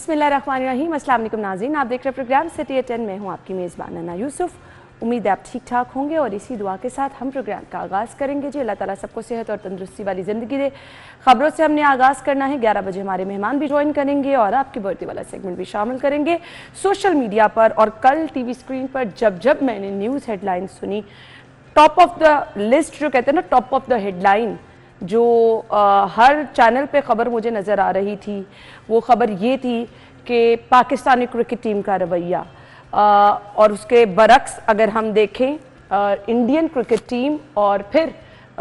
बिस्मिल्लाहिर्रहमानिर्रहीम। अस्सलाम वालेकुम नाज़रीन, आप देख रहे प्रोग्राम सिटी एट 10 में हूँ आपकी मेज़बान अन्ना यूसुफ। उम्मीद है आप ठीक ठाक होंगे और इसी दुआ के साथ हम प्रोग्राम का आगाज़ करेंगे। जी अल्लाह ताला सबको सेहत और तंदुरुस्ती वाली ज़िंदगी दे। खबरों से हमने आगाज़ करना है। 11 बजे हमारे मेहमान भी ज्वाइन करेंगे और आपकी बर्थडे वाला सेगमेंट भी शामिल करेंगे। सोशल मीडिया पर और कल टीवी स्क्रीन पर जब मैंने न्यूज़ हेडलाइन सुनी, टॉप ऑफ द लिस्ट जो कहते हैं ना, टॉप ऑफ द हेडलाइन जो हर चैनल पे खबर मुझे नज़र आ रही थी, वो खबर ये थी कि पाकिस्तानी क्रिकेट टीम का रवैया, और उसके बरक्स अगर हम देखें इंडियन क्रिकेट टीम और फिर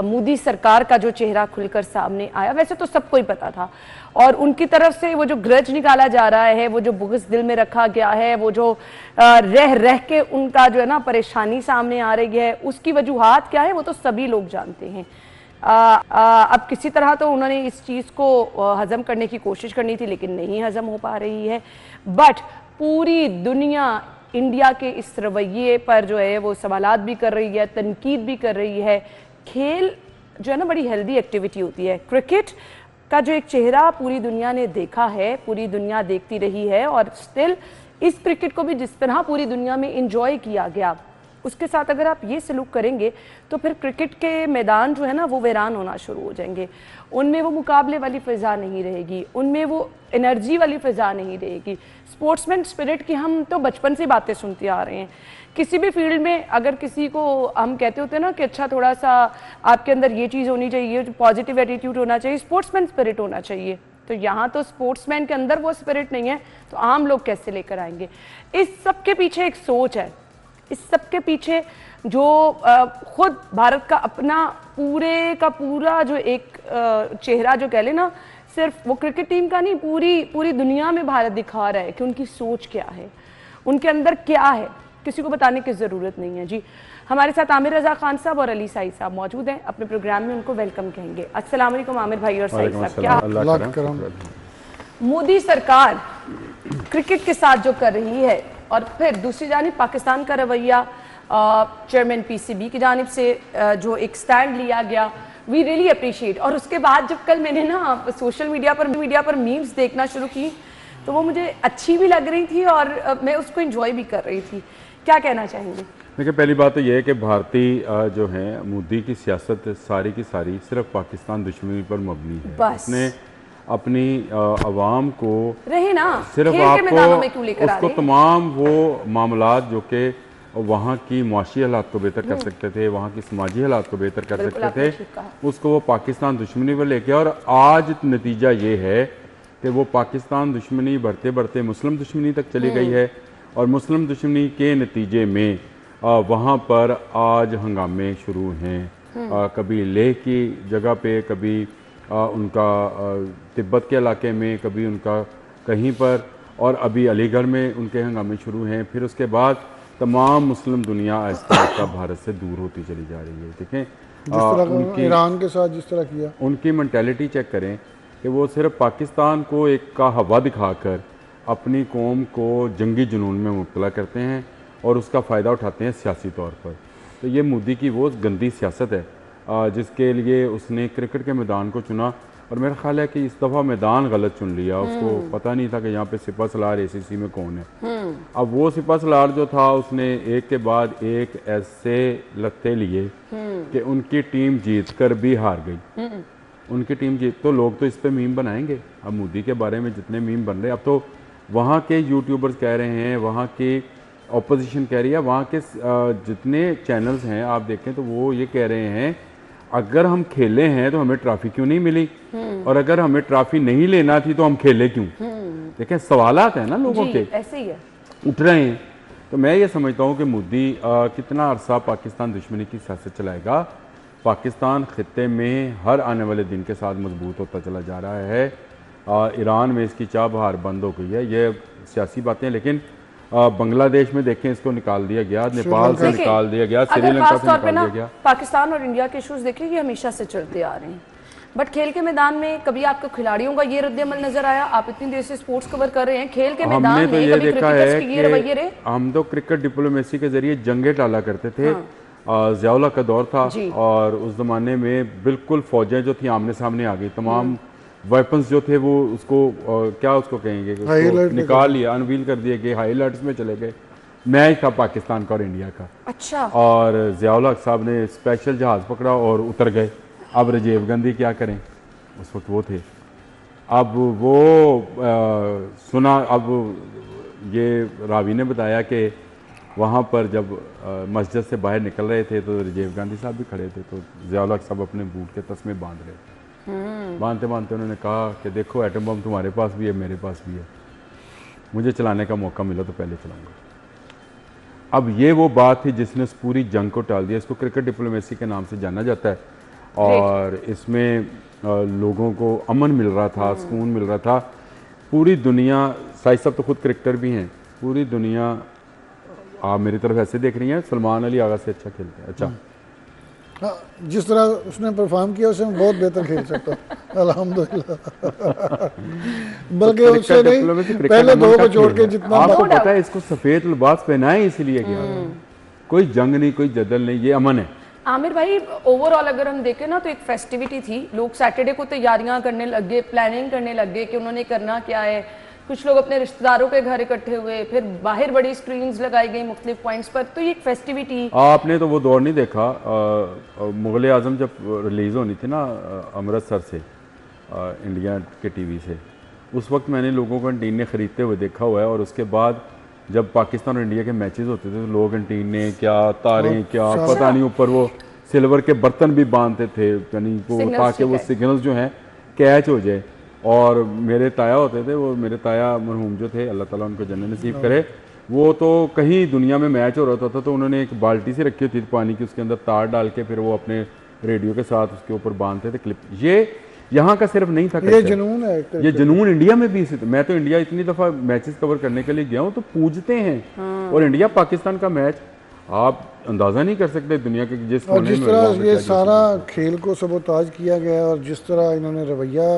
मोदी सरकार का जो चेहरा खुलकर सामने आया, वैसे तो सबको ही पता था, और उनकी तरफ से वो जो ग्रज निकाला जा रहा है, वो जो बुग़्ज़ दिल में रखा गया है, वो जो रह के उनका जो है ना परेशानी सामने आ रही है, उसकी वजूहात क्या है वो तो सभी लोग जानते हैं। अब किसी तरह तो उन्होंने इस चीज़ को हज़म करने की कोशिश करनी थी, लेकिन नहीं हज़म हो पा रही है। बट पूरी दुनिया इंडिया के इस रवैये पर जो है वो सवालात भी कर रही है, तनकीद भी कर रही है। खेल जो है ना बड़ी हेल्दी एक्टिविटी होती है। क्रिकेट का जो एक चेहरा पूरी दुनिया ने देखा है, पूरी दुनिया देखती रही है, और स्टिल इस क्रिकेट को भी जिस तरह पूरी दुनिया में इंजॉय किया गया, उसके साथ अगर आप ये सलूक करेंगे तो फिर क्रिकेट के मैदान जो है ना वो वीरान होना शुरू हो जाएंगे। उनमें वो मुकाबले वाली फ़िज़ा नहीं रहेगी, उनमें वो एनर्जी वाली फ़िज़ा नहीं रहेगी। स्पोर्ट्समैन स्पिरिट की हम तो बचपन से बातें सुनते आ रहे हैं। किसी भी फील्ड में अगर किसी को हम कहते होते हैं ना कि अच्छा थोड़ा सा आपके अंदर ये चीज़ होनी चाहिए, पॉजिटिव एटीट्यूड होना चाहिए, स्पोर्ट्समैन स्पिरिट होना चाहिए, तो यहाँ तो स्पोर्ट्समैन के अंदर वो स्पिरिट नहीं है, तो आम लोग कैसे लेकर आएंगे? इस सब के पीछे एक सोच है, इस सब के पीछे जो खुद भारत का अपना पूरे का पूरा जो एक चेहरा जो कह ले ना, सिर्फ वो क्रिकेट टीम का नहीं, पूरी दुनिया में भारत दिखा रहा है कि उनकी सोच क्या है, उनके अंदर क्या है, किसी को बताने की ज़रूरत नहीं है। जी हमारे साथ आमिर रज़ा खान साहब और अली साई साहब मौजूद हैं। अपने प्रोग्राम में उनको वेलकम कहेंगे। अस्सलाम वालेकुम आमिर भाई और साई साहब, क्या मोदी सरकार क्रिकेट के साथ जो कर रही है, और फिर दूसरी जानिब पाकिस्तान का रवैया, चेयरमैन पीसीबी की जानिब से जो एक स्टैंड लिया गया, वी रियली अप्रिशिएट। और उसके बाद जब कल मैंने ना सोशल मीडिया पर मीम्स देखना शुरू की, तो वो मुझे अच्छी भी लग रही थी और मैं उसको एंजॉय भी कर रही थी। क्या कहना चाहेंगे? देखिए, पहली बात तो ये है कि भारतीय जो है मोदी की सियासत सारी की सारी सिर्फ पाकिस्तान दुश्मनी पर मबनी है। उसने अपनी आवाम को रहे ना सिर्फ आपको उसको तमाम वो मामलात जो कि वहाँ की मुआशी हालात को बेहतर कर सकते थे, वहाँ की समाजी हालात को बेहतर कर सकते थे, उसको वो पाकिस्तान दुश्मनी पर लेके, और आज नतीजा ये है कि वो पाकिस्तान दुश्मनी बढ़ते बढ़ते मुस्लिम दुश्मनी तक चली गई है, और मुस्लिम दुश्मनी के नतीजे में वहाँ पर आज हंगामे शुरू हैं। कभी लेह की जगह पे, कभी उनका तिब्बत के इलाके में, कभी उनका कहीं पर, और अभी अलीगढ़ में उनके हंगामे शुरू हैं। फिर उसके बाद तमाम मुस्लिम दुनिया आहिस्ता आहिस्ता भारत से दूर होती चली जा रही है। देखें उनकी ईरान के साथ जिस तरह किया, उनकी मेंटालिटी चेक करें कि वो सिर्फ पाकिस्तान को एक का हवा दिखाकर अपनी कौम को जंगी जुनून में मुब्तला करते हैं और उसका फ़ायदा उठाते हैं सियासी तौर पर। तो ये मोदी की वो गंदी सियासत है जिसके लिए उसने क्रिकेट के मैदान को चुना, और मेरा ख्याल है कि इस दफ़ा मैदान गलत चुन लिया। उसको पता नहीं था कि यहाँ पे सिपा सलार ACC में कौन है। अब वो सिपा सलार जो था, उसने एक के बाद एक ऐसे लत्ते लिए कि उनकी टीम जीत कर भी हार गई। उनकी टीम जीत, तो लोग तो इस पे मीम बनाएंगे। अब मोदी के बारे में जितने मीम बन रहे हैं, अब तो वहाँ के यूट्यूबर्स कह रहे हैं, वहाँ की ऑपोजिशन कह रही है, वहाँ के जितने चैनल्स हैं आप देखें तो वो ये कह रहे हैं अगर हम खेले हैं तो हमें ट्रॉफी क्यों नहीं मिली, और अगर हमें ट्रॉफी नहीं लेना थी तो हम खेले क्यों। देखें सवालात हैं ना लोगों के, ऐसे ही है, उठ रहे हैं। तो मैं ये समझता हूँ कि मोदी कितना अरसा पाकिस्तान दुश्मनी की सियासत चलाएगा। पाकिस्तान खित्ते में हर आने वाले दिन के साथ मजबूत होता चला जा रहा है। ईरान में इसकी चाह बहार बंद हो गई है, ये सियासी बातें। लेकिन बांग्लादेश में देखें, इसको निकाल दिया गया, नेपाल से निकाल दिया गया, श्रीलंका से निकाल दिया गया। पाकिस्तान और इंडिया के इश्यूज देखिए ये हमेशा से चलते आ रहे हैं, बट खेल के मैदान में कभी आपको खिलाड़ियों का ये रद्द-ए-अमल नजर आया? आप इतनी देर से स्पोर्ट्स कवर कर रहे हैं, खेल के मैदान में तो ये देखा है कि हम तो क्रिकेट डिप्लोमेसी के जरिए जंगे टाला करते थे। ज़ियाउल्लाह का दौर था और उस जमाने में बिल्कुल फौजें जो थी आमने सामने आ गई, तमाम वेपन्स जो थे वो उसको क्या उसको कहेंगे कि उसको निकाल लिया, अनवील कर दिए कि हाई अलर्ट्स में चले गए। मैच था पाकिस्तान का और इंडिया का। अच्छा। और ज़ियाउल हक साहब ने स्पेशल जहाज़ पकड़ा और उतर गए। अब राजीव गांधी क्या करें, उस वक्त वो थे। अब वो सुना, अब ये रावी ने बताया कि वहाँ पर जब मस्जिद से बाहर निकल रहे थे तो राजीव गांधी साहब भी खड़े थे, तो ज़ियाउल हक साहब अपने बूट के तस्मे बांध रहे थे। बांधते बांधते उन्होंने कहा कि देखो एटम बम तुम्हारे पास भी है, मेरे पास भी है, मुझे चलाने का मौका मिला तो पहले चलाऊंगा। अब ये वो बात थी जिसने उस पूरी जंग को टाल दिया। इसको क्रिकेट डिप्लोमेसी के नाम से जाना जाता है और इसमें लोगों को अमन मिल रहा था, सुकून मिल रहा था। पूरी दुनिया, साहिब साहब तो खुद क्रिकेटर भी हैं, पूरी दुनिया आप मेरी तरफ ऐसे देख रही हैं, सलमान अली आगा से अच्छा खेलते हैं। अच्छा हाँ, जिस तरह उसने परफॉर्म किया उससे बहुत बेहतर खेल सकता अल्हम्दुलिल्लाह। बल्कि उससे नहीं, पहले दो को छोड़ के जितना आपको पता है इसको सफ़ेद लिबास पहनाए इसलिए गया, कोई जंग नहीं, कोई जदल नहीं, ये अमन है। आमिर भाई, ओवरऑल अगर हम देखें ना तो एक फेस्टिविटी थी। लोग सैटरडे को तैयारियां करने लग गए, प्लानिंग करने लग गए कि उन्होंने करना क्या है। कुछ लोग अपने रिश्तेदारों के घर इकट्ठे हुए, फिर बाहर बड़ी स्क्रीन्स लगाई गई मुख्तलिफ पॉइंट्स पर। तो ये एक फेस्टिविटी। आपने तो वो दौर नहीं देखा, मुग़ल आज़म जब रिलीज़ होनी थी ना अमृतसर से इंडिया के टीवी से, उस वक्त मैंने लोगों को कैंटीन ख़रीदते हुए देखा हुआ है। और उसके बाद जब पाकिस्तान और इंडिया के मैचेस होते थे तो लोग कैंटीन ने क्या तारें क्या पता नहीं, ऊपर वो सिल्वर के बर्तन भी बांधते थे, यानी वो ताकि वो सिग्नल्स जो हैं कैच हो जाए। और मेरे ताया होते थे, वो मेरे ताया मरहूम जो थे, अल्लाह ताला उनको जन्नत नसीब करे, वो तो कहीं दुनिया में मैच हो रहा था तो उन्होंने एक बाल्टी से रखी होती थी पानी की, उसके अंदर तार डाल के फिर वो अपने रेडियो के साथ उसके ऊपर बांधते थे क्लिप। ये यहाँ का सिर्फ नहीं था, ये जुनून है, ये जुनून इंडिया में भी। मैं तो इंडिया इतनी दफ़ा मैचेस कवर करने के लिए गया हूँ तो पूजते हैं। और इंडिया पाकिस्तान का मैच आप अंदाज़ा नहीं कर सकते दुनिया के जिस तरह ये सारा खेल को सबोताज किया गया और जिस तरह इन्होंने रवैया,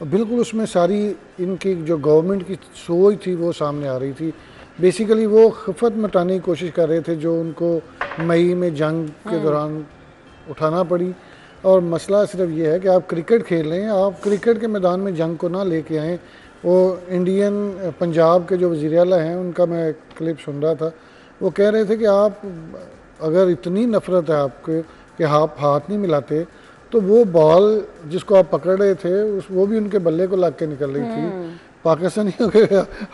बिल्कुल उसमें सारी इनकी जो गवर्नमेंट की सोच थी वो सामने आ रही थी। बेसिकली वो खफत मटाने की कोशिश कर रहे थे जो उनको मई में जंग के दौरान उठाना पड़ी। और मसला सिर्फ ये है कि आप क्रिकेट खेल रहे हैं, आप क्रिकेट के मैदान में जंग को ना लेके आएँ। वो इंडियन पंजाब के जो वज़ीर आला हैं उनका मैं क्लिप सुन रहा था, वो कह रहे थे कि आप अगर इतनी नफ़रत है आपके कि आप हाथ नहीं मिलाते तो वो बॉल जिसको आप पकड़ रहे थे वो भी उनके बल्ले को लग के निकल रही थी, पाकिस्तानियों के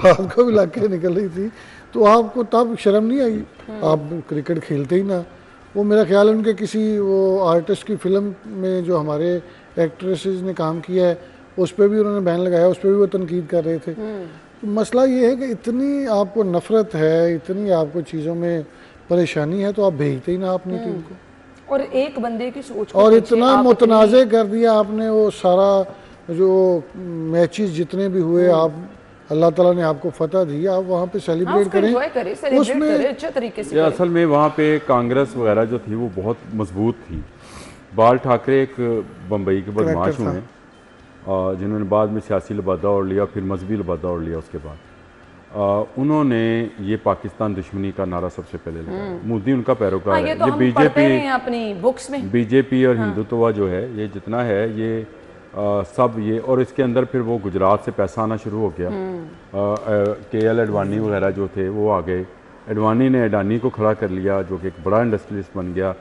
हाथ को भी लग के निकल रही थी। तो आपको तब शर्म नहीं आई? आप क्रिकेट खेलते ही ना। वो मेरा ख्याल है उनके किसी वो आर्टिस्ट की फिल्म में जो हमारे एक्ट्रेसेस ने काम किया है उस पर भी उन्होंने बैन लगाया, उस पर भी वो तनकीद कर रहे थे। तो मसला ये है कि इतनी आपको नफ़रत है, इतनी आपको चीज़ों में परेशानी है तो आप भेजते ही ना अपनी टीम को। और एक बंदे की सोच और इतना मुतनाज़े कर दिया आपने वो सारा जो मैचेस जितने भी हुए, आप अल्लाह ताला ने आपको फतह दी, आप वहाँ पे सेलिब्रेट करें उसमें अच्छे तरीके से। असल में वहाँ पे कांग्रेस वगैरह जो थी वो बहुत मजबूत थी। बाल ठाकरे एक बम्बई के बदमाश हुए जिन्होंने बाद में सियासी लबादा ओढ़ लिया, फिर मजहबी लबादा ओढ़ लिया। उसके बाद उन्होंने ये पाकिस्तान दुश्मनी का नारा सबसे पहले लगाया। मोदी उनका पैरोकार है। ये बीजेपी अपनी बुक्स में बीजेपी और हिंदुत्व जो है ये जितना है ये सब ये, और इसके अंदर फिर वो गुजरात से पैसा आना शुरू हो गया। KL अडवाणी वगैरह जो थे वो आ गए। अडवाणी ने अडानी को खड़ा कर लिया जो कि एक बड़ा इंडस्ट्रियलिस्ट बन गया।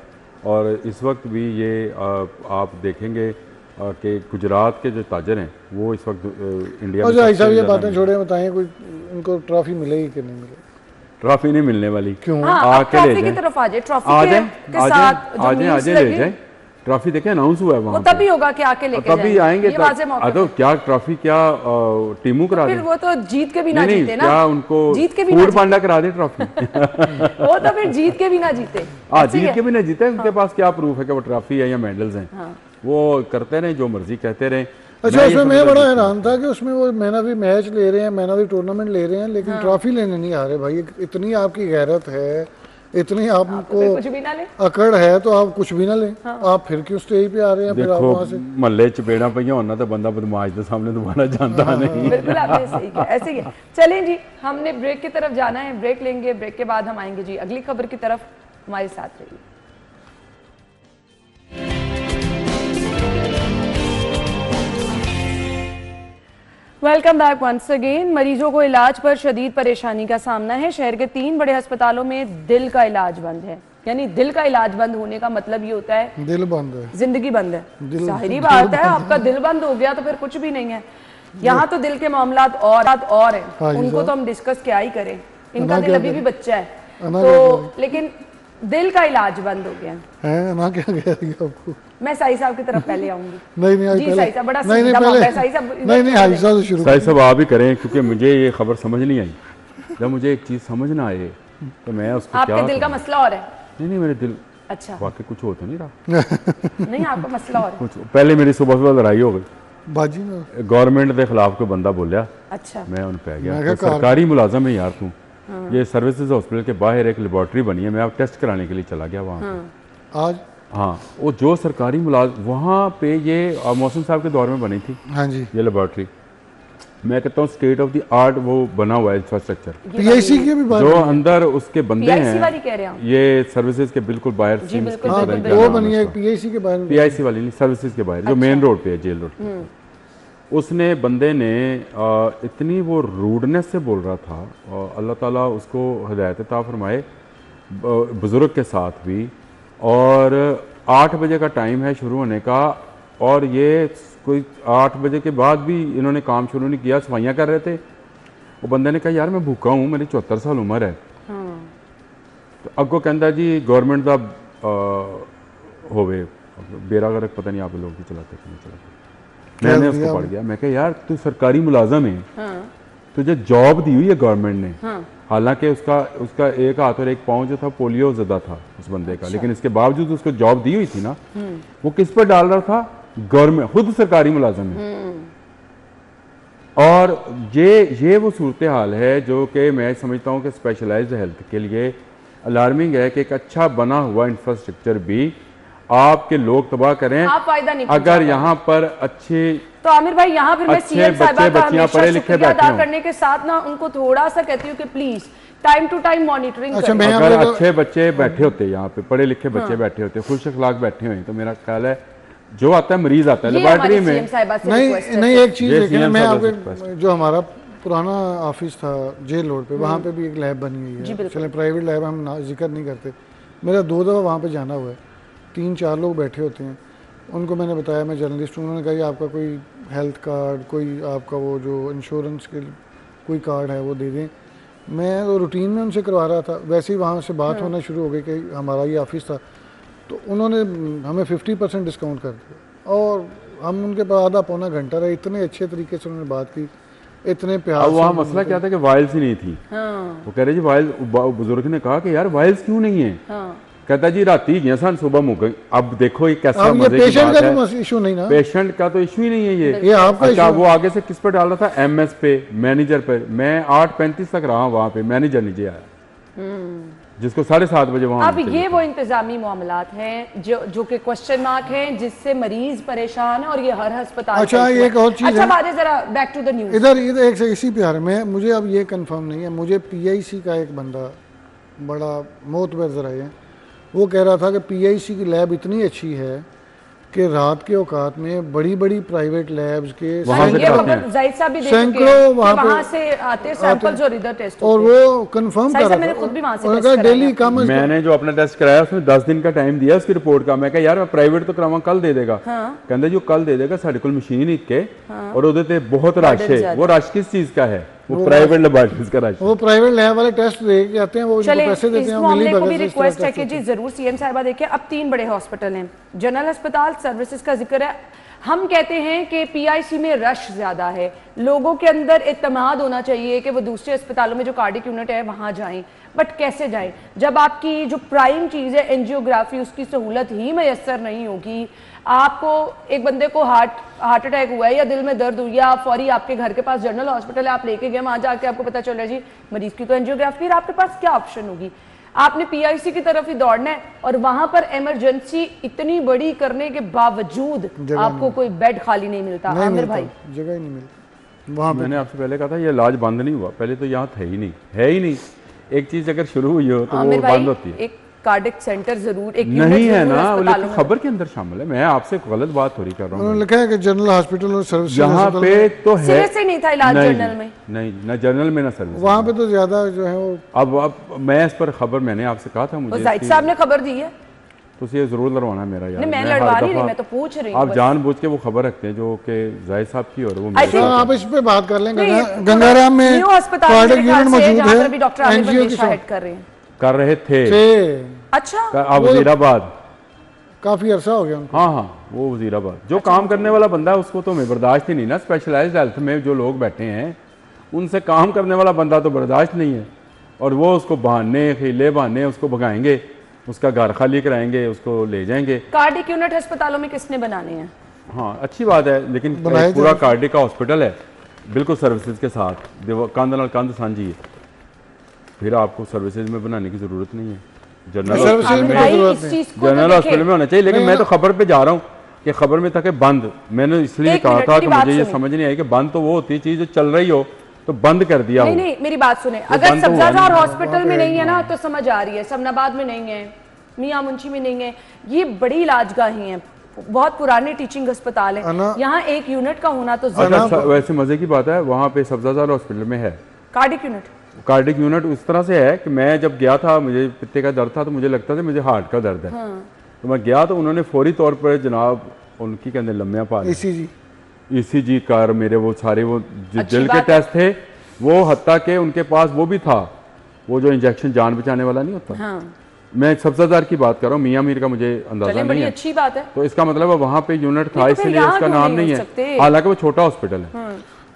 और इस वक्त भी ये आप देखेंगे कि गुजरात के जो ताजर हैं वो इस वक्त इंडिया में। अच्छा, ये बातें छोड़े, बताएं कोई उनको ट्रॉफी मिलेगी कि नहीं मिलेगी? ट्रॉफी नहीं मिलने वाली। क्यों? आके ले जाए, आ जाए ले जाए। ट्रॉफी देखे अनाउंस हुआ है वहाँ, तभी होगा कि आके लेके तभी आएंगे। तो क्या ट्रॉफी क्या टीमू करा दे? वो तो जीत के भी ना जीते ना। क्या उनको जीत के भी फूड पांडा करा दे ट्रॉफी? वो तो फिर जीत के भी ना जीते। जीत के भी ना जीते। उनके पास क्या प्रूफ है कि वो ट्रॉफी है या मेडल्स हैं? वो करते रहे जो मर्जी कहते रहे। अच्छा, उसमें मैं बड़ा हैरान था कि उसमें वो मैन ऑफ द मैच ले रहे हैं, मैन ऑफ द टूर्नामेंट ले रहे हैं, लेकिन ट्रॉफी लेने नहीं आ रहे। भाई इतनी आपकी गैरत है, इतनी आपको अकड़ है तो आप कुछ भी ना लें। आप फिर क्यों स्टेज पे आ रहे हैं? फिर आप वहां से महल्ले चपेड़ा पईया होना तो बंदा बदमाश के सामने दोबारा जानता नहीं। बिल्कुल आपने सही कहा, ऐसे ही है। चलें जी, हमने ब्रेक की तरफ जाना है, ब्रेक लेंगे। ब्रेक के बाद हम आएंगे जी अगली खबर की तरफ। हमारे साथ रहिए। Welcome back once again. मरीजों को इलाज पर शदीद परेशानी का सामना है। शहर के 3 बड़े अस्पतालों में दिल का इलाज बंद है। यानी दिल का इलाज बंद होने का मतलब ये होता है दिल बंद है, जिंदगी बंद है। जाहिर बात है, आपका दिल बंद हो गया तो फिर कुछ भी नहीं है। यहाँ तो दिल के मामलात और हैं, उनको तो हम डिस्कस क्या ही करें। इनका दिल अभी भी बच्चा है तो, लेकिन दिल का इलाज बंद हो गया है ना। क्या कह रही है आपको? मैं साई साहब की तरफ पहले आऊंगी। नहीं जी साई साहब, बड़ा नहीं सीधा पहले मौका है साई साहब। नहीं हाई साहब से शुरू साई साहब आप ही करें, क्योंकि मुझे ये खबर समझ नहीं आई। जब मुझे एक चीज़ समझ ना आए तो मैं उसको क्या आपके दिल का मसला और है? नहीं मेरे दिल अच्छा, वाकई कुछ हो तो नहीं रहा। नहीं आपका मसला और है। कुछ पहले मेरी सुबह लड़ाई हो गई बाजी में। गवर्नमेंट के खिलाफ कोई बंदा बोलिया, अच्छा, मैं उन पे आ मैं गया। क्या तो सरकारी मुलाजम है यार तू। ये सर्विसेज हॉस्पिटल के बाहर एक लेबॉर्ट्री बनी है, मैं अब टेस्ट कराने के लिए चला गया वहाँ। आज हाँ, वो जो सरकारी मुलाजिम वहाँ पे ये मौसम साहब के दौर में बनी थी हाँ जी, ये लेबॉर्ट्री। मैं कहता हूँ स्टेट ऑफ द आर्ट वो बना हुआ है इंफ्रास्ट्रक्चर। पीआईसी की भी बात जो अंदर उसके बंदे PIC वाली हैं, कह रहे हैं आप? ये सर्विसेज के बिल्कुल बाहर जी, बिल्कुल, हाँ, बिल्कुल, वो बनी है पीआईसी के बारे में। पीआईसी वाली नहीं, सर्विसेज के बाहर जो मेन रोड पे है, जेल रोड पे। उसने बंदे ने इतनी वो रूडनेस से बोल रहा था, अल्लाह ताला उसको हिदायत अता फरमाए, बुज़ुर्ग के साथ भी। और 8 बजे का टाइम है शुरू होने का, और ये कोई 8 बजे के बाद भी इन्होंने काम शुरू नहीं किया, सफाइयाँ कर रहे थे। वो बंदे ने कहा यार मैं भूखा हूँ, मेरी 74 साल उम्र है। तो अगो कहता जी गवर्नमेंट का होवे बेरा गर्क, पता नहीं आप लोग भी चलाते कि नहीं चलाते। मैंने उसको पढ़ गया, मैं कहा यार तू सरकारी मुलाजम है, तुझे जॉब दी हुई है गवर्नमेंट ने। हालांकि उसका एक हाथ और एक पाँव जो था पोलियो ज़दा था उस बंदे का, लेकिन इसके बावजूद उसको जॉब दी हुई थी ना। वो किस पर डाल रहा था? गवर्नमेंट, खुद सरकारी मुलाजम है। और ये वो सूरत हाल है जो कि मैं समझता हूँ कि स्पेशलाइज्ड हेल्थ के लिए अलार्मिंग है कि एक अच्छा बना हुआ इंफ्रास्ट्रक्चर भी आपके लोग तबाह करें। आप फायदा नहीं अगर यहाँ पर अच्छे तो आमिर भाई, यहाँ फिर मैं सीएम साहिबा का बच्चियां पढ़े लिखे शुक्रिया बैठे अदा हों। करने के साथ ना उनको थोड़ा सा कहती हूँ कि please time to time monitoring अच्छा, करें। मैं अगर आपको- अच्छे बच्चे बैठे होते यहाँ पे, पढ़े लिखे बच्चे बैठे होते, खुश अखलाक बैठे हुए, तो मेरा ख्याल है जो आता है मरीज आता है ये लेबॉर्ट्री हमारी सीएम में। साहिबा से नहीं रिक्वेस्ट है। नहीं, एक चीज़ ये देखिए, CM मैं साहब से आपके जो हमारा पुराना ऑफिस था जेल रोड पे, वहाँ पे भी एक लैब बनी हुई जी, है। बिल्कुल। चले प्राइवेट लैब हम जिक्र नहीं करते। मेरा 2 दफ़ा वहाँ पे जाना हुआ है। 3-4 लोग बैठे होते हैं, उनको मैंने बताया मैं जर्नलिस्ट हूँ। उन्होंने कहा ये आपका कोई हेल्थ कार्ड, कोई आपका वो जो इंश्योरेंस के कोई कार्ड है वो दे दें। मैं तो रूटीन में उनसे करवा रहा था, वैसे ही वहाँ से बात होना शुरू हो गई कि हमारा ये ऑफिस था, तो उन्होंने हमें 50% डिस्काउंट कर दिया। और हम उनके पास आधा पौना घंटा रहे, इतने अच्छे तरीके से उन्होंने बात की, इतने प्यार अब से। वहाँ मसला क्या था कि वायल्स ही नहीं थी। वो कह रहे जी वायल्स, बुजुर्ग ने कहा कि यार वायल्स क्यों नहीं है? कहता जी राती गया सन सुबह मुक गई। अब देखो ये कैसा अब ये मजे की पेशेंट बात का है। तो इशू नहीं ना, पेशेंट का तो इशू ही नहीं है ये आपका अच्छा, issue वो आगे से किस पर डाल रहा था? MS पे, मैनेजर पे। मैं 8:35 तक रहा वहाँ पे, मैनेजर नीचे आया जिसको 7:30 बजे वहाँ अब ये वो इंतजामी मामलात हैं जो कि क्वेश्चन मार्क हैं, जिससे मरीज परेशान है और ये हर अस्पताल अच्छा, का issue एक है। और चीज़ अच्छा है। बात है, जरा बैक टू द न्यूज। इधर एक से इसी पे आ रहा है। मैं मुझे अब ये कंफर्म नहीं है, मुझे PIC का एक बंदा बड़ा मोतबर ज़राए है, वो कह रहा था कि PIC की लैब इतनी अच्छी है कि रात के औकात में बड़ी बड़ी प्राइवेट लैब्स के वहाँ से ये कराते हैं। वक्त जाहिद साहब भी दे सैकड़ों चुके हैं कि वहाँ पे वहाँ से आते सैंपल्स और इधर टेस्ट और होते हैं। वो कंफर्म साहिब कर साहब, रहा मैंने खुद भी वहाँ से था। उन्होंने टेस्ट कहा कराया डेली कम अज कम। मैंने जो अपना टेस्ट कराया उसमें 10 दिन का टाइम दिया उसकी रिपोर्ट का। मैं कहा यार मैं प्राइवेट तो करावा, कल दे देगा। कहते जो कल दे देगा साढ़े कोल मशीन ही के और ਉਹਦੇ ਤੇ बहुत रश है। वो रश किस चीज का है? वो प्राइवेट लेबोरेटरीज का रश। वो प्राइवेट लैब वाले टेस्ट दे के आते हैं, वो चले पैसे देते इस हैं, मामले को भी मिली रिक्वेस्ट है कि जी जरूर सीएम साहिबा देखिए, अब 3 बड़े हॉस्पिटल हैं, जनरल अस्पताल, सर्विसेज का जिक्र है। हम कहते हैं कि PIC में रश ज्यादा है, लोगों के अंदर इत्तेमाद होना चाहिए कि वो दूसरे अस्पतालों में जो कार्डिक यूनिट है वहां जाएं, बट कैसे जाएं जब आपकी जो प्राइम चीज है एंजियोग्राफी, उसकी सहूलत ही मैसर नहीं होगी। आपको एक बंदे को हार्ट अटैक हुआ है या दिल में दर्द हुई है, आप फौरी आपके घर के पास जनरल हॉस्पिटल है, आप लेके गए, वहां जाके आपको पता चल रहा है जी मरीज की तो एंजियोग्राफी, फिर आपके पास क्या ऑप्शन होगी? आपने PIC की तरफ ही दौड़ना है और वहां पर इमरजेंसी इतनी बड़ी करने के बावजूद आपको कोई बेड खाली नहीं मिलता। आमिर भाई, जगह ही नहीं मिलती वहाँ पे। मैंने आपसे पहले कहा था ये इलाज बंद नहीं हुआ, पहले तो यहाँ था ही नहीं, है ही नहीं। एक चीज अगर शुरू हुई हो तो वो आमिर बंद भाई होती है। एक कार्डिक सेंटर जरूर एक नहीं है जरूर ना, अस्पतालों लेकिन में। खबर के अंदर शामिल है। मैं आपसे गलत बात थोड़ी कर रहा हूँ। उन्होंने लिखा है कि जनरल हॉस्पिटल और सर्विस यहाँ पे तो है, सीरियसली नहीं था इलाज नहीं, जर्नल में? नहीं ना जनरल में ना सर्विस। वहाँ पे तो ज्यादा जो है वो अब मैं इस पर खबर, मैंने आपसे कहा था वो मुझे जाहिद साहब ने खबर दी है। तो ये जरूर लड़वाना मेरा यार। नहीं, मैं हर लड़वा नहीं रही, दफा मैं तो पूछ रही हूँ आप बस। जानबूझ के वो खबर रखते हैं जो कि जाहिद साहब की, और वो I मेरे think- साथ आप इस पे बात कर लें। नहीं, गंगाराम में न्यू अस्पताल कार्डिक मेरे ख्याल यूनिट से मौजूद जहाँ पर है, अभी डॉक्टर आमिर एनजीओ की बंदेशा हेड कर रहे हैं। कर रहे थे अच्छा, वजीराबाद। काफी अरसा हो गया उनको। हाँ हाँ, वो वजीराबाद जो काम करने वाला बंदा है उसको तो हमें बर्दाश्त ही नहीं ना। स्पेशलाइज्ड हेल्थ में जो लोग बैठे हैं उनसे काम करने वाला बंदा तो बर्दाश्त नहीं है, और वो उसको बहाने खीले बहाने उसको भगाएंगे, उसका घर खाली कराएंगे, उसको ले जाएंगे। कार्डिक यूनिट अस्पतालों में किसने बनाने हैं? हाँ अच्छी बात है, लेकिन बनाए पूरा जाए। कार्डिक का हॉस्पिटल है बिल्कुल सर्विसेज के साथ, कंध नाल कंध सांझी है, फिर आपको सर्विसेज में बनाने की जरूरत नहीं है। जनरल सर्विसेज हॉस्पिटल में में, भाई, जरूरत इस नहीं। चीज को जनरल तो हॉस्पिटल में होना चाहिए। लेकिन नहीं, मैं तो खबर पे जा रहा हूँ कि खबर में था कि बंद। मैंने इसलिए एक कहा मिनट, था मेरी कि बात मुझे ये सुनिए। समझ नहीं आई कि बंद तो वो होती है चीज जो चल रही हो तो बंद कर दिया नहीं हो। नहीं, मेरी बात सुने, अगर बंद तो हुआ सब्जाजार नहीं। हॉस्पिटल में नहीं है ना तो समझ आ रही है, समनाबाद में नहीं है, मियां मुंशी में नहीं है, ये बड़ी इलाजगाहें हैं, बहुत पुराने टीचिंग अस्पताल है, अना- यहाँ एक यूनिट का होना तो अच्छा, जरूरी। वैसे मजे की बात है, वहाँ पे सब्जाजार हॉस्पिटल में है कार्डिक यूनिट कार्डिक यूनिट। उस तरह से है कि मैं जब गया था, मुझे पित्ते का दर्द था तो मुझे लगता था मुझे हार्ट का दर्द है। तो मैं गया तो उन्होंने फौरी तौर पर जनाब उनकी कहते लम्बियाँ पा ली, ईसीजी ईसीजी कर मेरे वो सारे वो जो अच्छी दिल के बात है। टेस्ट थे, वो हत्ता के उनके पास वो भी था, वो जो इंजेक्शन जान बचाने वाला नहीं होता। हाँ, मैं सब्जाजार की बात कर रहा हूँ, मियाँ मीर का मुझे अंदाजा चलें, नहीं बड़ी है। अच्छी बात है। तो इसका मतलब है वहाँ पे यूनिट था, नहीं, तो फिर इसलिए यहाँ उसका क्यों नाम नहीं नहीं हो है। सकते? हालांकि वो छोटा हॉस्पिटल है,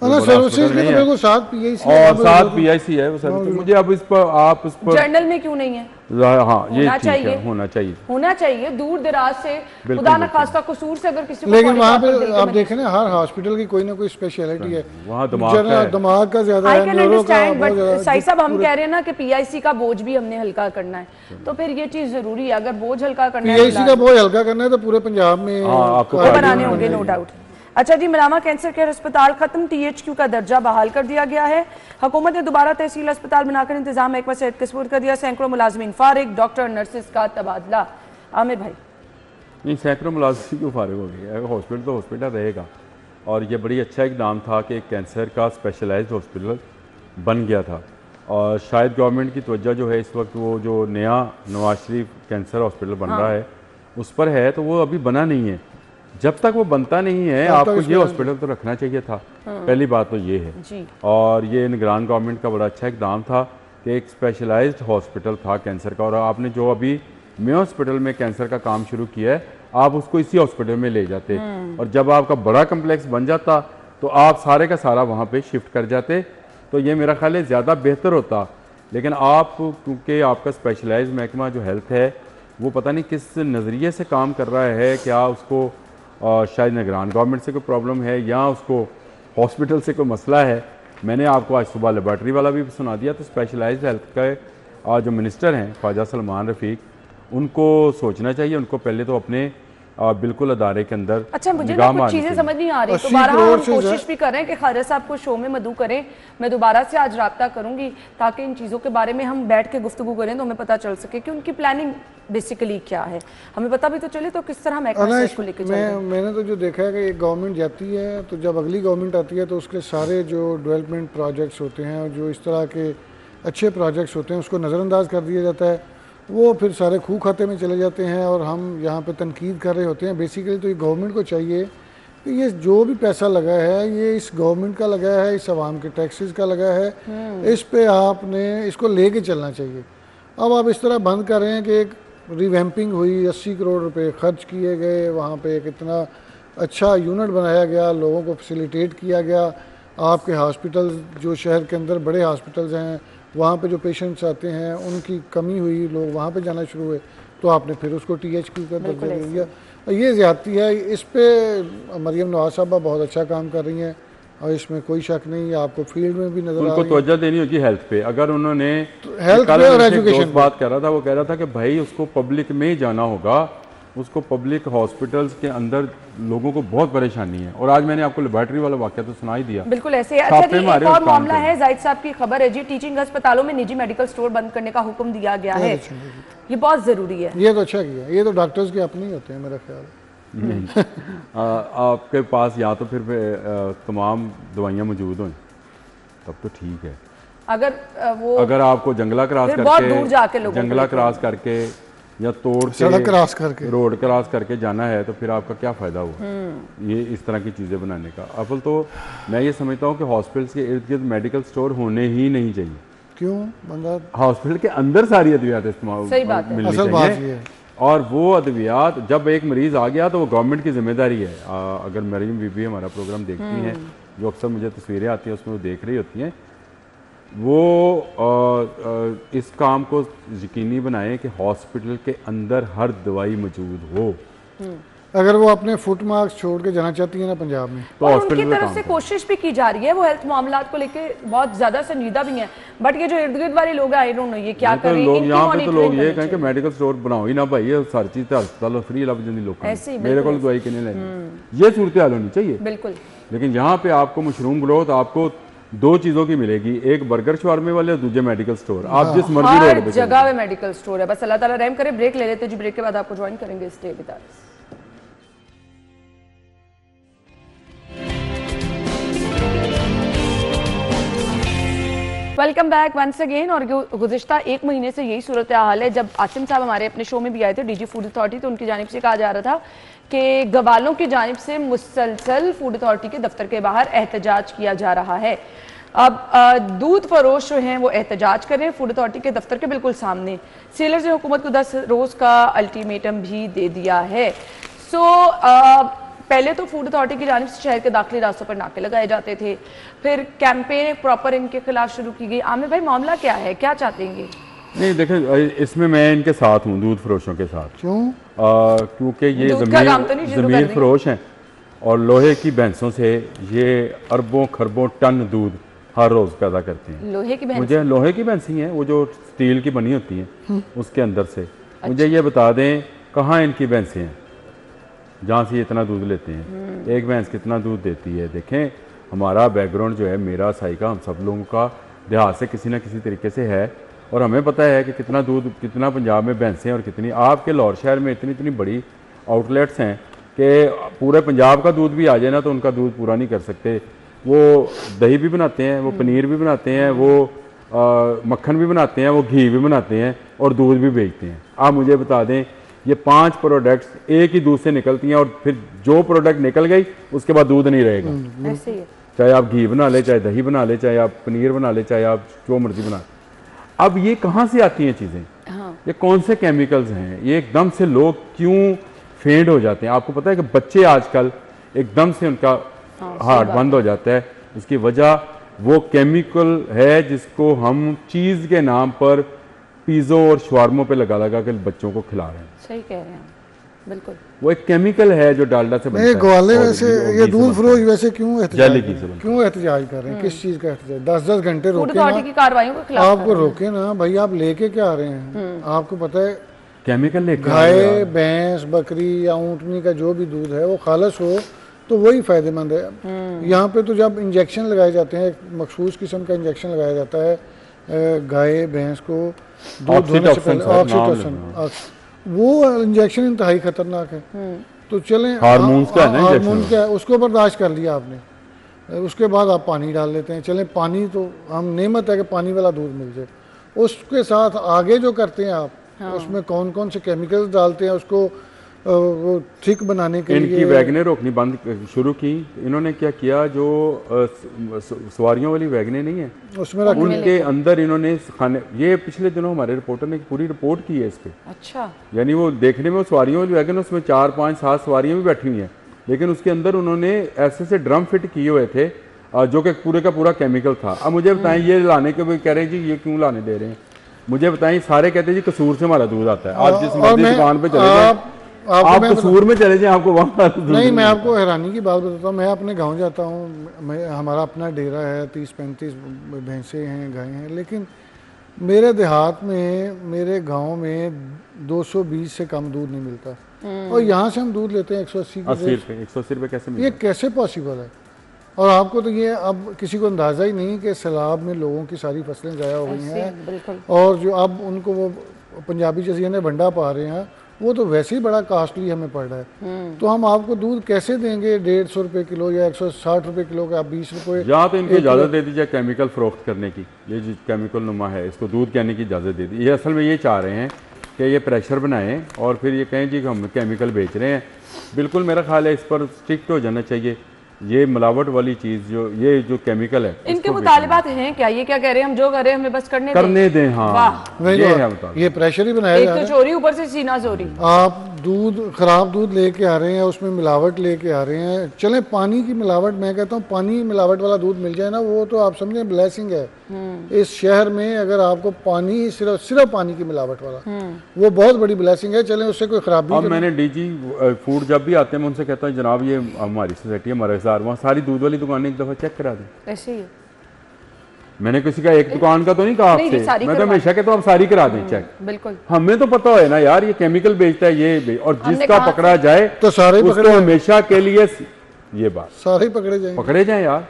ना बड़ा सर्विसेज हॉस्पिटल के नहीं तो है। बिल्कुल साथ पीआईसी और साथ पीआईसी है वो सर्विस। तो मुझे अब इस पर आप इस पर जर्नल में क्यों नहीं है? हाँ ये होना ठीक चाहिए। है, होना चाहिए। होना चाहिए, दूर दराज से, बिल्कुल, खुदा न बिल्कुल। खास्ता कसूर से अगर किसी को लेकिन फौरी वहाँ तौर पर पे दिल के आप मरीज- देखें ना, हर हॉस्पिटल की कोई ना कोई स्पेशलिटी है। वहाँ दिमाग का है। दिमाग का ज्यादा आई है, कैन न्यूरो का अंडरस्टैंड, बहुत बट ज्यादा। साई साहब हम कह रहे हैं ना कि पीआईसी का बोझ भी हमने हल्का करना है, तो फिर ये चीज जरूरी है। अगर बोझ हल्का करना है पीआईसी का बोझ हल्का करना है तो पूरे पंजाब में हाँ, आपको वो कार्डिक बनाने यूनिट होंगे, नो चाहिए। डाउट। अच्छा जी, मलामा कैंसर केयर अस्पताल खत्म, टीएचक्यू का दर्जा बहाल कर दिया गया है। हुकूमत ने दोबारा तहसील अस्पताल बनाकर इंतजाम महकमा सेहत के सुपुर्द कर दिया। सैकड़ों मुलाजमीन फारिग, डॉक्टर नर्सिस का तबादला। आमिर भाई, नहीं, सैकड़ों मुलाजिम क्यों फारिग हो गए? हॉस्पिटल तो हॉस्पिटल रहेगा, और ये बड़ी अच्छा इकदाम था कि कैंसर का स्पेशलाइज्ड हॉस्पिटल बन गया था। और शायद गवर्नमेंट की तवज्जो जो है इस वक्त वो जो नया नवाज शरीफ कैंसर हॉस्पिटल बन रहा है उस पर है, तो वो अभी बना नहीं है। जब तक वो बनता नहीं है तब तक आपको ये इसमें- हॉस्पिटल तो रखना चाहिए था। पहली बात तो ये है। जी। और ये निगरान गवर्नमेंट का बड़ा अच्छा इकदाम था कि एक स्पेशलाइज्ड हॉस्पिटल था कैंसर का, और आपने जो अभी मेयो हॉस्पिटल में कैंसर का काम शुरू किया है आप उसको इसी हॉस्पिटल में ले जाते, और जब आपका बड़ा कम्प्लेक्स बन जाता तो आप सारे का सारा वहाँ पे शिफ्ट कर जाते, तो ये मेरा ख्याल है ज़्यादा बेहतर होता। लेकिन आप क्योंकि आपका स्पेशलाइज्ड महकमा जो हेल्थ है वो पता नहीं किस नज़रिए से काम कर रहा है, क्या उसको शायद निगरान गवर्नमेंट से कोई प्रॉब्लम है या उसको हॉस्पिटल से कोई मसला है। मैंने आपको आज सुबह लेबॉर्ट्री वाला भी सुना दिया। तो स्पेशलाइज्ड हेल्थ का जो मिनिस्टर हैं ख्वाजा सलमान रफ़ीक, उनको सोचना चाहिए, उनको पहले तो अपने बिल्कुल अदारे के अंदर अच्छा, मुझे ना निगाह कुछ मारनी चीजें चाहिए। समझ नहीं आ रही, 80 दोबारा करोड़ हम से कोशिश भी कर रहे हैं कि खारिज साहब को शो में मदऊ करें। मैं दोबारा से आज राब्ता करूंगी ताकि इन चीज़ों के बारे में हम बैठ के गुफ्तगू करें तो हमें पता चल सके कि उनकी प्लानिंग बेसिकली क्या है, हमें पता भी तो चले तो किस तरह महकमा सेहत को लेकर चल रहे हैं। मैंने तो जो देखा है कि एक गवर्नमेंट जाती है तो जब अगली गवर्नमेंट आती है तो उसके सारे जो डेवलपमेंट प्रोजेक्ट्स होते हैं, जो इस तरह के अच्छे प्रोजेक्ट्स होते हैं, उसको नज़रअंदाज कर दिया जाता है। वो फिर सारे खूह खाते में चले जाते हैं और हम यहाँ पे तनकीद कर रहे होते हैं। बेसिकली तो ये गवर्नमेंट को चाहिए कि ये जो भी पैसा लगा है ये इस गवर्नमेंट का लगा है, इस आवाम के टैक्सेस का लगा है, इस पे आपने इसको लेके चलना चाहिए। अब आप इस तरह बंद कर रहे हैं कि एक रिवैम्पिंग हुई, 80 करोड़ रुपए खर्च किए गए, वहाँ पे एक इतना अच्छा यूनिट बनाया गया, लोगों को फैसिलिटेट किया गया। आपके हॉस्पिटल जो शहर के अंदर बड़े हॉस्पिटल्स हैं वहाँ पे जो पेशेंट्स आते हैं उनकी कमी हुई, लोग वहाँ पे जाना शुरू हुए, तो आपने फिर उसको THQ का दर्जा दे दिया। ये ज़्यादती है। इस पे मरियम नवाज साहबा बहुत अच्छा काम कर रही हैं और इसमें कोई शक नहीं है। आपको फील्ड में भी नजर आ उनको रही है। तवज्जो देनी होगी हेल्थ पे। अगर उन्होंने हेल्थ कल पे और उनसे एक एजुकेशन दोस्त बात कर रहा था, वो कह रहा था कि भाई उसको पब्लिक में ही जाना होगा, उसको पब्लिक हॉस्पिटल्स के अंदर लोगों को बहुत परेशानी है। और आज मैंने आपको लेबॉर्ट्री वाला वाकया तो सुना ही दिया। बिल्कुल ऐसे है। अच्छा जी, एक और मामला है, जाहिद साहब की खबर है जी, टीचिंग अस्पतालों में निजी मेडिकल स्टोर बंद करने का हुक्म दिया गया है। ये बहुत जरूरी है। ये तो अच्छा किया, ये तो डॉक्टर्स के अपने ही होते हैं मेरा ख्याल। नहीं आपके पास या तो फिर तमाम दवाइयाँ मौजूद हों तब तो ठीक है। अगर आपको जंगला क्रॉस करके जंगला क्रॉस करके या तोड़ के सड़क क्रॉस करके रोड क्रॉस करके जाना है तो फिर आपका क्या फ़ायदा हुआ ये इस तरह की चीज़ें बनाने का। असल तो मैं ये समझता हूँ कि हॉस्पिटल्स के इर्द गिर्द मेडिकल स्टोर होने ही नहीं चाहिए। क्यों? बंदा हॉस्पिटल के अंदर सारी अद्वियात इस्तेमाल मिलनी चाहिए। और वो अद्वियात जब एक मरीज़ आ गया तो वो गवर्नमेंट की जिम्मेदारी है। अगर मरीम बीबी हमारा प्रोग्राम देखती हैं, जो अक्सर मुझे तस्वीरें आती हैं उसमें वो देख रही होती हैं, वो इस काम को यकीनी बनाएं कि हॉस्पिटल के अंदर हर दवाई मौजूद हो। अगर वो अपने फुट मार्क्स छोड़ के जाना चाहती है ना पंजाब में, तो उनकी तरफ से कोशिश भी की जा रही है। वो हेल्थ मामलात को लेके बहुत ज्यादा संजीदा भी हैं, बट ये जो इर्द गिर्द वाले लोग आई डोंट नो ये क्या कर रहे हैं। लोग यहाँ पे तो लोग ये कहें कि मेडिकल स्टोर बनाओ ही ना भाई, ये हर चीज अस्पताल फ्री लब जल्दी लोग मेरे को दवाई के नहीं लेनी, ये सूरत हाल होनी चाहिए। बिल्कुल। लेकिन यहाँ पे आपको मशरूम ग्रोथ आपको दो चीजों की मिलेगी, एक बर्गर शवारमे वाले और दूसरे मेडिकल स्टोर। आप जिस मर्जी रोड पे जगह में मेडिकल स्टोर है। बस अल्लाह ताला रहम करे। ब्रेक ले लेते जी, ब्रेक के बाद आपको ज्वाइन करेंगे। Stay with us. Welcome back once again. और गुज़िश्ता एक महीने से यही सूरत हाल है। जब आसिम साहब हमारे अपने शो में भी आए थे, डीजी फूड अथॉरिटी, तो उनकी जानिब से कहा जा रहा था कि गवालों की जानिब से मुसलसल फूड अथॉरिटी के दफ्तर के बाहर एहतजाज किया जा रहा है। अब दूध फरोश जो हैं वो एहतजाज कर रहे हैं फूड अथॉरिटी के दफ्तर के बिल्कुल सामने। सेलर्स ने हुकूमत को 10 रोज़ का अल्टीमेटम भी दे दिया है। पहले तो फूड अथॉरिटी की जानिब से शहर के दाखिली रास्तों पर नाके लगाए जाते थे, फिर कैंपेन प्रॉपर इनके खिलाफ शुरू की गई। आमिर भाई, मामला क्या है, क्या चाहते हैं? नहीं देखें, इसमें मैं इनके साथ हूँ, दूध फरोशों के साथ। क्यों? क्योंकि ये ज़मीन फरोश हैं और लोहे की भैंसों से ये अरबों खरबों टन दूध हर रोज़ पैदा करते हैं। लोहे की भैंस? मुझे लोहे की भैंसी हैं, वो जो स्टील की बनी होती हैं उसके अंदर से। मुझे ये बता दें कहाँ इनकी भैंसें हैं जहाँ से ये इतना दूध लेते हैं? एक भैंस कितना दूध देती है? देखें, हमारा बैकग्राउंड जो है, मेरा साई का, हम सब लोगों का देहात से किसी न किसी तरीके से है और हमें पता है कि कितना दूध, कितना पंजाब में भैंसें हैं और कितनी आपके लाहौर शहर में इतनी इतनी बड़ी आउटलेट्स हैं कि पूरे पंजाब का दूध भी आ जाए ना तो उनका दूध पूरा नहीं कर सकते। वो दही भी बनाते हैं, वो पनीर भी बनाते हैं, वो मक्खन भी बनाते हैं, वो घी भी बनाते हैं और दूध भी बेचते हैं। आप मुझे बता दें, ये 5 प्रोडक्ट्स एक ही दूध से निकलती हैं और फिर जो प्रोडक्ट निकल गई उसके बाद दूध नहीं रहेगा। ऐसे ही है। चाहे आप घी बना ले, चाहे दही बना ले, चाहे आप पनीर बना ले, चाहे आप जो मर्जी बना। अब ये कहाँ से आती हैं चीज़ें? हाँ। ये कौन से केमिकल्स हैं? ये एकदम से लोग क्यों फेंड हो जाते हैं? आपको पता है कि बच्चे आजकल एकदम से उनका हार्ट बंद हो जाता है। इसकी वजह वो केमिकल है जिसको हम चीज़ के नाम पर पिज़्ज़ो और शवारमों पे लगा लगा के बच्चों को खिला रहे हैं। सही कह रहे हैं, बिल्कुल। वो एक केमिकल है जो डालडा से बनता है। ग्वाले वैसे ये दूध फरोश वैसे क्यों एहतजाज कर रहे हैं? किस चीज़ का एहतजाज? 10-10 घंटे रोके ना, की कार्रवाइयों के खिलाफ आपको रोके ना भाई, आप लेके क्या आ रहे हैं? आपको पता है केमिकल लेके गाय, भैंस, बकरी या ऊँटनी का जो भी दूध है वो खालस हो तो वही फायदेमंद है। यहाँ पे तो जब इंजेक्शन लगाए जाते हैं, मखसूस किस्म का इंजेक्शन लगाया जाता है गाय भैंस को दूध धोने से पहले, ऑक्सीटोसिन, वो इंजेक्शन इंतहाई खतरनाक है। तो चलें, हार्मोन्स का है ना, हार्मोन का है, उसको बर्दाश्त कर लिया आपने, उसके बाद आप पानी डाल लेते हैं। चलें, पानी तो हम नेमत है कि पानी वाला दूध मिल जाए, उसके साथ आगे जो करते हैं आप, उसमें कौन कौन से केमिकल्स डालते हैं उसको वो थिक बनाने के लिए। इनकी वैगनें रोकनी बंद शुरू की इन्होंने। क्या किया, जो सवारियों वाली वैगनें नहीं है उसमें उनके अंदर इन्होंने खाने, ये पिछले दिनों हमारे रिपोर्टर ने पूरी रिपोर्ट की है इस पे। अच्छा। यानी वो देखने में सवारियों वाली वैगन, उसमें 4, 5, 7 सवारियाँ भी बैठी हुई हैं, लेकिन उसके अंदर उन्होंने ऐसे से ड्रम फिट किए हुए थे जो कि पूरे का पूरा केमिकल था। अब मुझे बताएं, ये लाने के कह रहे हैं जी ये क्यों लाने दे रहे हैं? मुझे बताएं, सारे कहते हैं जी कसूर से हमारा दूध आता है। आप जिस मर्जी दुकान पे चले जाएं, आप कसूर में चले जाएं, आपको वहाँ नहीं। मैं आपको हैरानी की बात बताता हूँ, मैं अपने गांव जाता हूँ, मैं हमारा अपना डेरा है, 30-35 भैंसें हैं, गायें हैं, लेकिन मेरे देहात में, मेरे गांव में 220 से कम दूध नहीं मिलता। और यहाँ से हम दूध लेते हैं 180 की 180 रुपये कैसे ये मिलेगा? कैसे पॉसिबल है? और आपको तो ये अब किसी को अंदाज़ा ही नहीं कि सैलाब में लोगों की सारी फसलें ज़ाया हो गई हैं, बिल्कुल। और जो अब उनको वो पंजाबी जैसे ने भंडा पा रहे हैं, वो तो वैसे ही बड़ा कॉस्टली हमें पड़ रहा है। तो हम आपको दूध कैसे देंगे 150 रुपये किलो या 160 रुपये किलो का? 20 रुपये या तो इनको इजाज़त दे दीजिए केमिकल फ़रोख्त करने की, ये जो केमिकल नुमा है इसको दूध कहने की इजाज़त दे दी। ये असल में ये चाह रहे हैं कि ये प्रेशर बनाएं और फिर ये कहें जी कि हम केमिकल बेच रहे हैं। बिल्कुल मेरा ख्याल है इस पर स्ट्रिक्ट हो जाना चाहिए। ये मिलावट वाली चीज़ ये जो केमिकल है, इनके मुतालिबात हैं क्या? ये क्या कह रहे हैं, हम जो कर रहे हैं हमें बस करने दें। हाँ, वही ये तो, है मुताबिक। ये प्रेशर ही बनाया एक जा तो रहा है। चोरी, ऊपर से सीना चोरी। आप दूध खराब दूध लेके आ रहे हैं, उसमें मिलावट लेके आ रहे हैं। चले पानी की मिलावट, मैं कहता हूँ पानी मिलावट वाला दूध मिल जाए ना, वो तो आप समझें ब्लेसिंग है। इस शहर में अगर आपको पानी सिर्फ पानी की मिलावट वाला, वो बहुत बड़ी ब्लेसिंग है। चलें उससे कोई खराबी। अब मैंने डीजी फूड जब भी आते हैं मैं उनसे कहता हूँ जनाब ये हमारी सोसाइटी है, हमारे साथ वहाँ सारी दूध वाली दुकानें एक दफ़ा चेक करा दें। ऐसे ही मैंने किसी का एक दुकान का तो नहीं कहा आपसे, मैं तो हमेशा कहता हूँ आप सारी करा दें चेक। बिल्कुल, हमें तो पता है ना यार ये केमिकल बेचता है ये और जिसका पकड़ा जाए तो सारे उसको हमेशा के लिए ये बात सारे पकड़े जाए यार।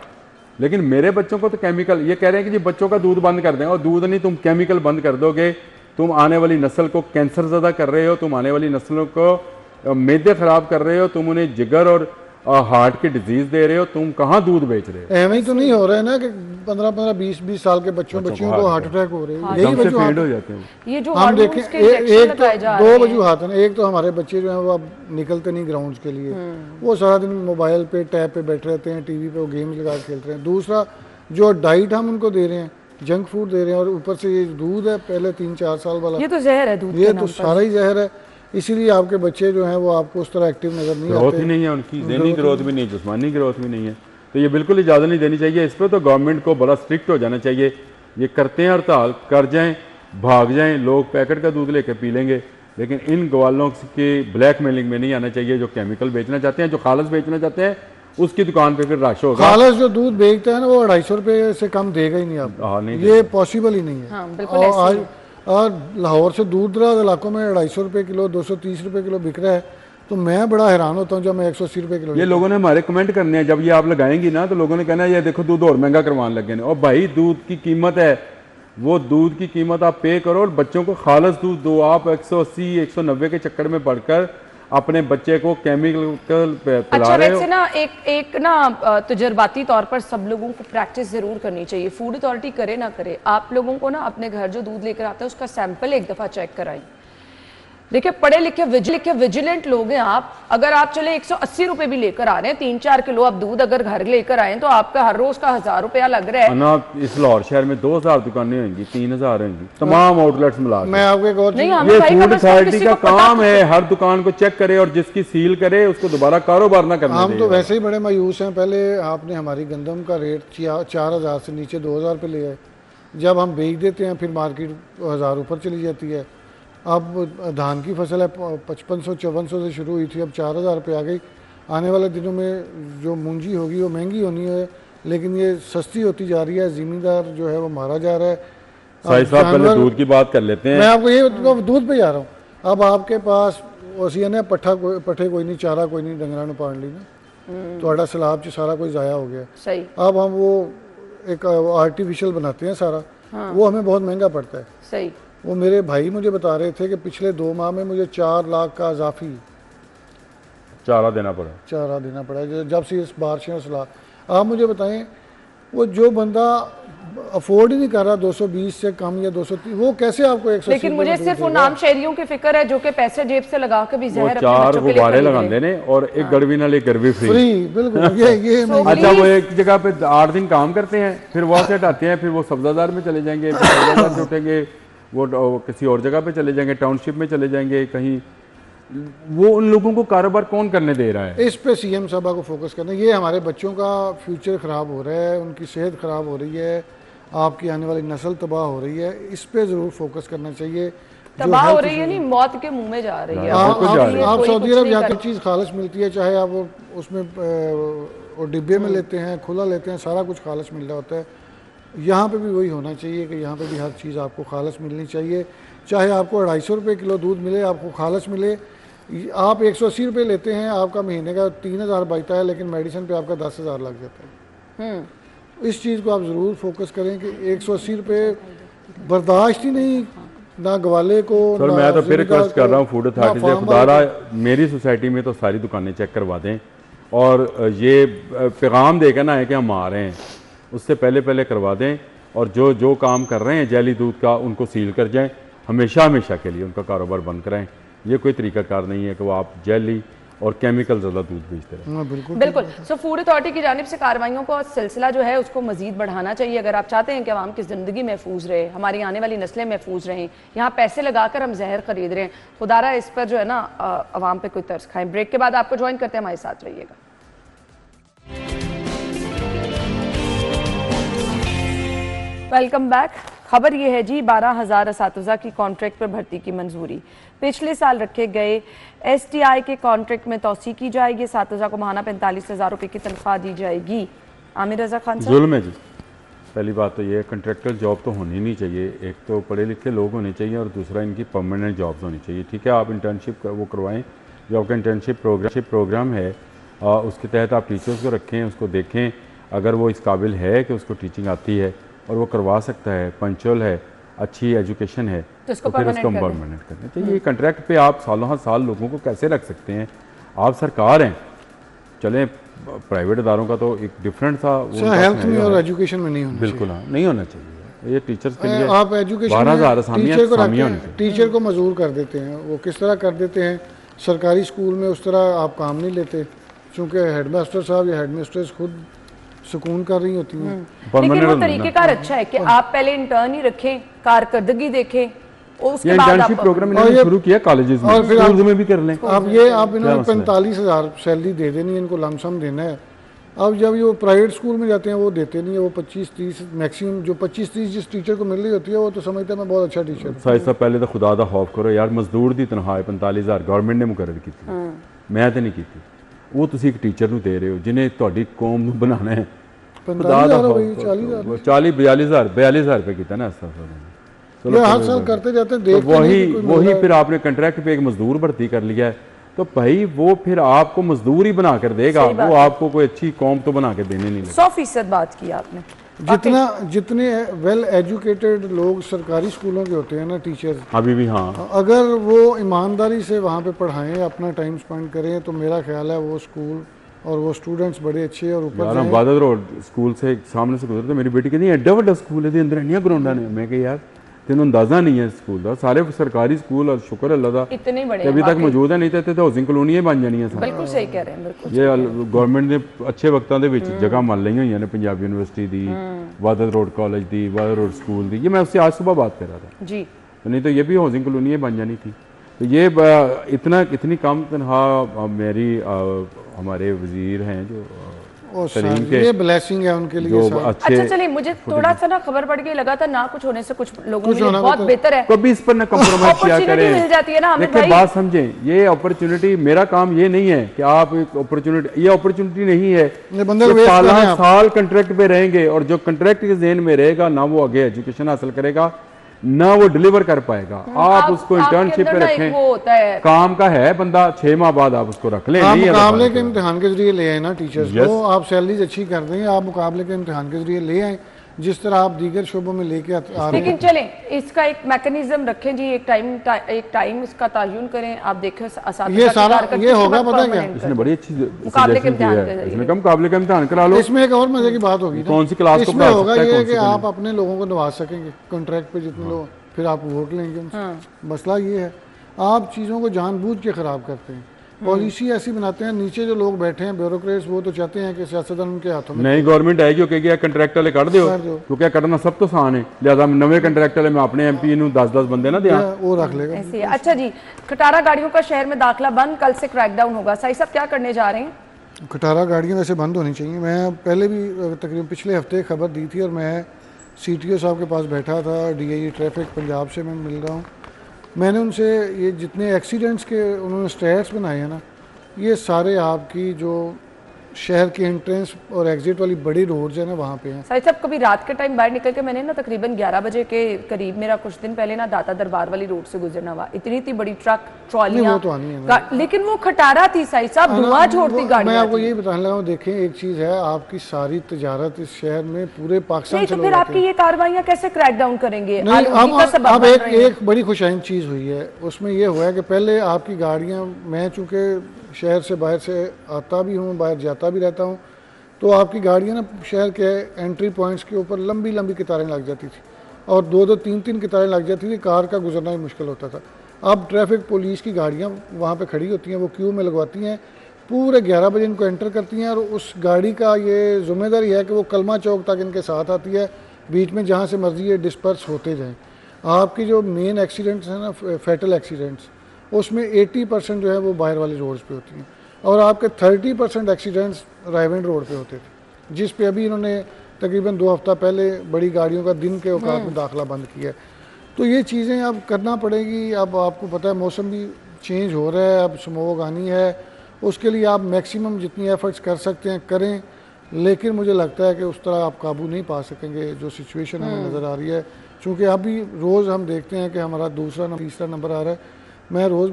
लेकिन मेरे बच्चों को तो केमिकल, ये कह रहे हैं कि जी बच्चों का दूध बंद कर दें, और दूध नहीं तुम केमिकल बंद कर दोगे, तुम आने वाली नस्ल को कैंसर ज़्यादा कर रहे हो, तुम आने वाली नस्लों को मैदे खराब कर रहे हो, तुम उन्हें जिगर और हार्ट की डिजीज दे रहे हो, तुम कहाँ दूध बेच रहे हो? ऐਵੇਂ ही तो नहीं हो रहा है ना कि 15-15 20-20 साल के बच्चियों को हार्ट अटैक हो रहे हैं। यही वजूहात हो जाते हैं। ये जो हम देखें हार्मोन्स के इंजेक्शन लगाए जा रहे हैं, दो वजूहात हैं। एक तो हमारे बच्चे जो हैं वो अब निकलते नहीं ग्राउंड्स के लिए, वो सारा दिन मोबाइल पे टैब पे बैठे रहते हैं, टीवी पे वो गेम लगा के खेलते हैं। दूसरा जो डाइट हम उनको दे रहे हैं, जंक फूड दे रहे हैं, और ऊपर से ये दूध है पहले 3-4 साल वाला, ये तो जहर है दूध, ये तो सारा ही जहर है। इसीलिए आपके बच्चे जो हैं वो आपको उस तरह एक्टिव नजर नहीं ग्रोथ आते। ही नहीं है उनकी, ज़हनी ग्रोथ भी नहीं, जिस्मानी ग्रोथ भी नहीं है। तो ये बिल्कुल इजाज़त नहीं देनी चाहिए। इस पर तो गवर्नमेंट को बड़ा स्ट्रिक्ट हो जाना चाहिए। ये करते हैं हड़ताल, कर जाएं, भाग जाएं, लोग पैकेट का दूध लेकर पी लेंगे, लेकिन इन ग्वालों की ब्लैक मेलिंग में नहीं आना चाहिए। जो केमिकल बेचना चाहते हैं, जो खालस बेचना चाहते हैं, उसकी दुकान पे फिर रश होगा। खालस जो दूध बेचता है ना वो 250 रुपये से कम देगा ही नहीं आपको। हाँ, नहीं ये पॉसिबल ही नहीं है। हाँ, बिल्कुल ऐसे ही। और लाहौर से दूर दराज इलाकों में 250 रुपये किलो, 230 रुपये किलो बिक रहा है, तो मैं बड़ा हैरान होता हूँ जब मैं 180 रुपये किलो। ये लोगों ने हमारे कमेंट करने हैं, जब ये आप लगाएंगी ना तो लोगों ने कहना है ये देखो दूध और महंगा करवाने लगे ने। और भाई दूध की कीमत है, वो दूध की कीमत आप पे करो और बच्चों को खालस दूध दो। आप 180 190 के चक्कर में पड़कर अपने बच्चे को केमिकल पिला रहे हो। वैसे ना एक ना तजर्बाती तौर पर सब लोगों को प्रैक्टिस जरूर करनी चाहिए। फूड अथॉरिटी करे ना करे, आप लोगों को ना अपने घर जो दूध लेकर आते हैं उसका सैंपल एक दफा चेक कराएं। देखिए पढ़े लिखे विजिलेंट लोग हैं आप। अगर आप चले 180 रुपए भी लेकर आ रहे हैं, 3-4 किलो आप दूध अगर घर लेकर आए तो आपका हर रोज का 1000 रुपया लग रहा है ना। इस लाहौर शहर में 2000 दुकानें होंगी, 3000 होंगी, तमाम आउटलेट्स मिला। मैं आपको एक और ये फूड अथॉरिटी का काम है, हर दुकान को चेक करे और जिसकी सील करे उसको दोबारा कारोबार ना करना। हम तो वैसे ही बड़े मायूस हैं। पहले आपने हमारी गंदम का रेट 4000 से नीचे 2000 पे लिया है, जब हम बेच देते हैं फिर मार्केट 1000 ऊपर चली जाती है। अब धान की फसल है 5500-5400 से शुरू हुई थी, अब 4000 पे आ गई। आने वाले दिनों में जो मूंजी होगी वो महंगी होनी है, लेकिन ये सस्ती होती जा रही है। ज़मींदार जो है वो मारा जा रहा है। पहले दूध की बात कर लेते हैं। मैं आपको ये दूध पे जा रहा हूँ। अब आपके पास असी ने पट्ठे कोई नहीं, चारा कोई नहीं, डंगरा ने पाड़ ली ना, तो सैलाब च सारा कुछ ज़ाया हो गया। सही। अब हम वो एक आर्टिफिशियल बनाते हैं सारा, वो हमें बहुत महंगा पड़ता है। सही। वो मेरे भाई मुझे बता रहे थे कि पिछले 2 माह में मुझे 4 लाख का इजाफी चारा देना पड़ा जब से इस बारिशें सलाह। आप मुझे बताएं, वो जो बंदा अफोर्ड ही नहीं कर रहा 220 से कम या 230, वो कैसे आपको 180? लेकिन मुझे सिर्फ उन आम शहरियों की फिक्र है जो कि पैसे जेब से लगा के भी जहर अपने चार बच्चों के लिए गुब्बारे खरीद लगाते रहे। ने और एक गड़वी नाल एक गड़वी फ्री, बिल्कुल। ये अच्छा, वो एक जगह पे 8 दिन काम करते हैं, फिर वहाँ से हटाते हैं, फिर वो सब्जादार में चले जाएंगे, फिर सब्जादार से उठेंगे वो किसी और जगह पे चले जाएंगे, टाउनशिप में चले जाएंगे कहीं। वो उन लोगों को कारोबार कौन करने दे रहा है? इस पे सीएम साहबा को फोकस करना। ये हमारे बच्चों का फ्यूचर ख़राब हो रहा है, उनकी सेहत ख़राब हो रही है, आपकी आने वाली नस्ल तबाह हो रही है। इस पे ज़रूर फोकस करना चाहिए। तबाह हो रही है नहीं, मौत के मुंह में जा रही है। आप सऊदी अरब जाकर चीज़ खालस मिलती है, चाहे आप वो उसमें वो डिब्बे में लेते हैं, खुला लेते हैं, सारा कुछ खालस मिल रहा होता है। यहाँ पे भी वही होना चाहिए कि यहाँ पे भी हर चीज़ आपको खालस मिलनी चाहिए। चाहे आपको 250 रुपये किलो दूध मिले, आपको खालस मिले, आप 180 रुपये लेते हैं, आपका महीने का 3000 बचता है, लेकिन मेडिसिन पे आपका 10,000 लग जाता है। इस चीज़ को आप ज़रूर फोकस करें कि 180 रुपये बर्दाश्त ही नहीं, ना गवाले को। सर ना मैं तो फिर जिम्मेदार रिक्वेस्ट कर रहा हूँ फूड ना अथॉरिटी से, फार्म खुदारा वाले मेरी सोसाइटी में तो सारी दुकानें चेक करवा दें, और ये पैगाम देकर ना है कि हम आ रहे हैं, उससे पहले पहले करवा दें, और जो जो काम कर रहे हैं जैली दूध का उनको सील कर जाएं, हमेशा हमेशा के लिए उनका कारोबार बंद कराएं। ये कोई तरीकाकार नहीं है कि वो आप जैली और केमिकल ज़्यादा दूध बेचते रहें। हाँ, बिल्कुल बिल्कुल। सो फूड अथॉरिटी की जानिब से कार्रवाइयों का सिलसिला जो है उसको मजीद बढ़ाना चाहिए। अगर आप चाहते हैं कि आवाम की ज़िंदगी महफूज रहे, हमारी आने वाली नस्लें महफूज रहें, यहाँ पैसे लगाकर हम जहर खरीद रहे हैं, खुदारा इस पर जो है ना आवाम पे कोई तरस खाएं। ब्रेक के बाद आपको ज्वाइन करते हैं, हमारे साथ रहिएगा। Welcome back. खबर यह है जी 12,000 असातिज़ा की कॉन्ट्रैक्ट पर भर्ती की मंजूरी। पिछले साल रखे गए STI के कॉन्ट्रैक्ट में तोसी की जाएगी। असातिज़ा को माहाना 45,000 रुपये की तनख्वाह दी जाएगी। आमिर रजा खान साहब, जुल्म है जी। पहली बात तो ये कंट्रैक्टर जॉब तो होनी नहीं चाहिए, एक तो पढ़े लिखे लोग होने चाहिए और दूसरा इनकी परमानेंट जॉब्स होनी चाहिए। ठीक है, आप इंटर्नशिप वो करवाएं, जो आपका इंटर्नशिप प्रोग्राम है उसके तहत आप टीचर्स को रखें, उसको देखें, अगर वो इस काबिल है कि उसको टीचिंग आती है और वो करवा सकता है, पंचुअल है, अच्छी एजुकेशन है, तो फिर उसको परमानेंट करना चाहिए। कॉन्ट्रैक्ट पे आप सालों साल लोगों को कैसे रख सकते हैं? आप सरकार हैं, चलें प्राइवेट इदारों का तो एक डिफरेंट सा हेल्थ में और एजुकेशन में नहीं होना बिल्कुल हाँ नहीं होना चाहिए। ये टीचर्स के लिए आप एजुकेशन 12,000 टीचर को मजबूर कर देते हैं। वो किस तरह कर देते हैं, सरकारी स्कूल में उस तरह आप काम नहीं लेते, चूँकि हेडमास्टर साहब या हेडमिस्ट्रेस खुद सुकून कर रही होती हैं। लेकिन वो तरीकेकार अच्छा है कि आप पहले इंटर्न ही रखें, कारकर्दगी देखें, उसके बाद इंटर्नशिप प्रोग्राम इन्होंने शुरू किया कॉलेजेस में, और फिर स्कूल्स में भी कर लें। अब ये आप इन्होंने 45,000 सैलरी दे देनी है, इनको लमसम देना है। अब जब ये प्राइवेट स्कूल में जाते हैं वो देते नहीं है, वो 25-30 मैक्सिमम जो 25-30 जिस टीचर को मिल रही होती है वो तो समझते हैं मैं बहुत अच्छा टीचर। साहिब पहले तो खुदा दा खौफ करो यार, मजदूर दी तनख्वाह 45,000 गवर्नमेंट ने मुकर्रर की थी, मैं तो नहीं की थी। वो तुसी एक टीचर नूं दे रहे हो जिन्हें तुहाडी कौम नूं बनाना है। 45,000 42,000 रुपये किया ना हर साल करते जाते हैं। तो वही फिर आपने कंट्रैक्ट पे एक मजदूर भर्ती कर लिया है, तो भाई वो फिर आपको मजदूर ही बना कर देगा, वो आपको कोई अच्छी कौम तो बना के देने नहीं। 100% बात की आपने। जितने वेल एजुकेटेड लोग सरकारी स्कूलों के होते हैं ना टीचर, अभी भी हाँ, अगर वो ईमानदारी से वहाँ पे पढ़ाएं, अपना टाइम स्पेंड करें, तो मेरा ख्याल है वो स्कूल और वो स्टूडेंट्स बड़े अच्छे और ऊपर यार बादल रोड स्कूल से सामने से गुजरते मेरी बेटी कहती एड्डा वड्डा स्कूल है, अंदर इन्नियां ग्राउंडां ने। मैं कहा यार तेनों अंदाजा नहीं है स्कूल का, सारे सरकारी स्कूल और शुक्र अल्लाह दा इतने बड़े अभी तक मौजूद है, नहीं तो हाउसिंग कॉलोनियां बन जानियां सन। बिल्कुल सही कह रहे हैं, बिल्कुल। ये गवर्नमेंट ने अच्छे वक्तां दे विच जगह मान लई हुई ने, पंजाब यूनिवर्सिटी दी, बादल रोड कॉलेज दी, बादल रोड स्कूल दी। ये मैं उससे आज सुबह बात कर रहा था जी, नहीं तो ये भी हाउसिंग कॉलोनियां बन जानी थी। तो ये इतनी कम तनख्वाह मेरी हमारे वजीर हैं जो ये ब्लेसिंग है उनके लिए। अच्छा चलिए, मुझे थोड़ा सा ना खबर पड़ गई, लगा था ना कुछ होने से कुछ लोगों के लिए बहुत बेहतर है, कभी इस पर ना कम्प्रोमाइज किया करें। मिल जाती है ना हमें। देखिए बात समझें, ये अपॉर्चुनिटी, मेरा काम ये नहीं है कि आप एक अपॉर्चुनिटी, ये अपॉर्चुनिटी नहीं है कि साल कंट्रैक्ट पे रहेंगे और जो कंट्रैक्ट के ज़हन में रहेगा ना वो आगे एजुकेशन हासिल करेगा ना वो डिलीवर कर पाएगा। आप उसको इंटर्नशिप पे रखें, वो होता है काम का है बंदा, 6 माह बाद आप उसको रख लें। आप मुकाबले के इम्तिहान के जरिए ले आए ना टीचर्स को, आप सैलरीज अच्छी कर दें, आप मुकाबले के इम्तिहान के जरिए ले आए जिस तरह आप दीगर शोबों में लेके आ रहे हैं। लेकिन चलें इसका एक मैकेनिज्म रखें जी, एक टाइम इसका तायुन करें। आप देखें ये सारा ये होगा, पता क्या इसने बड़ी अच्छी मुकाबले के इम्तिहान है, इसने कम मुकाबले का इम्तिहान करा लो। इसमें एक और मजे की बात होगी, कौन सी क्लास इसमें होगा ये कि आप अपने लोगों को नवाज सकेंगे कॉन्ट्रैक्ट पे जितने लोग, फिर आप वोट लेंगे उनसे। मसला ये है आप चीज़ों को जानबूझ के ख़राब करते हैं, पॉलिसी ऐसी बनाते हैं, नीचे जो लोग बैठे हैं ब्यूरोक्रेट्स वो तो चाहते हैं कि सियासतदान उनके हाथों में। नई गवर्नमेंट आएगी कहेगी कंट्रैक्ट वाले कर दो, तो क्या करना सब तो आसान है, लिहाजा नवे कंट्रैक्ट वाले मैं अपने MP नूं 10-10 बंदे ना दिया, वो रख लेगा। ऐसे। अच्छा जी, खटारा गाड़ियों का शहर में दाखिला बंद, कल से क्रैकडाउन होगा। साईं साहब क्या करने जा रहे हैं? खटारा गाड़ियाँ वैसे बंद होनी चाहिए। मैं पहले भी तकरीबन पिछले हफ्ते खबर दी थी और मैं CTO साहब के पास बैठा था, DIE ट्रैफिक पंजाब से मैं मिल रहा हूँ। मैंने उनसे ये जितने एक्सीडेंट्स के उन्होंने स्टैट्स बनाए हैं ना, ये सारे आपकी जो शहर के एंट्रेंस और एग्जिट वाली बड़ी रोड्स है ना वहाँ पे हैं। साहिब साहब कभी रात के टाइम बाहर निकल के मैंने ना तकरीबन 11 बजे के करीब, मेरा कुछ दिन पहले ना दाता दरबार वाली रोड से गुजरना हुआ, इतनी बड़ी ट्रक ट्रॉलियां, वो तो आनी है ना। लेकिन वो खटारा थी साहिब साहब, धुआं छोड़ती गाड़ी। मैं आपको यही बताने लगा हूँ, देखें एक चीज़ है, आपकी सारी तजारत इस शहर में पूरे पाकिस्तान से तो फिर आपकी ये कार्रवाइयां कैसे क्रैक डाउन करेंगे? अब एक बड़ी खुशाइन चीज़ हुई है, उसमें ये हुआ है कि पहले आपकी गाड़ियाँ, मैं चूँकि शहर से बाहर से आता भी हूँ, बाहर जाता भी रहता हूँ, तो आपकी गाड़ियाँ ना शहर के एंट्री पॉइंट्स के ऊपर लंबी लंबी कतारें लग जाती थी और दो दो तीन तीन कतारें लग जाती थी, कार का गुजरना ही मुश्किल होता था। अब ट्रैफिक पुलिस की गाड़ियाँ वहाँ पे खड़ी होती हैं, वो क्यू में लगवाती हैं, पूरे 11 बजे इनको एंटर करती हैं और उस गाड़ी का ये जिम्मेदारी है कि वो कलमा चौक तक इनके साथ आती है, बीच में जहाँ से मर्जी ये डिस्पर्स होते जाएँ। आपकी जो मेन एक्सीडेंट्स हैं ना, फैटल एक्सीडेंट्स, उसमें 80% जो है वो बाहर वाली रोड्स पे होती हैं और आपके 30% एक्सीडेंट्स रायवेंड रोड पे होते थे, जिस पे अभी इन्होंने तकरीबन 2 हफ्ता पहले बड़ी गाड़ियों का दिन के औकात में दाखला बंद किया है। तो ये चीज़ें अब करना पड़ेगी। अब आपको पता है मौसम भी चेंज हो रहा है, अब स्मोक आनी है, उसके लिए आप मैक्सिमम जितनी एफर्ट्स कर सकते हैं करें, लेकिन मुझे लगता है कि उस तरह आप काबू नहीं पा सकेंगे जो सिचुएशन हमें नज़र आ रही है। चूँकि अभी रोज़ हम देखते हैं कि हमारा दूसरा नंबर तीसरा नंबर आ रहा है, मैं रोज़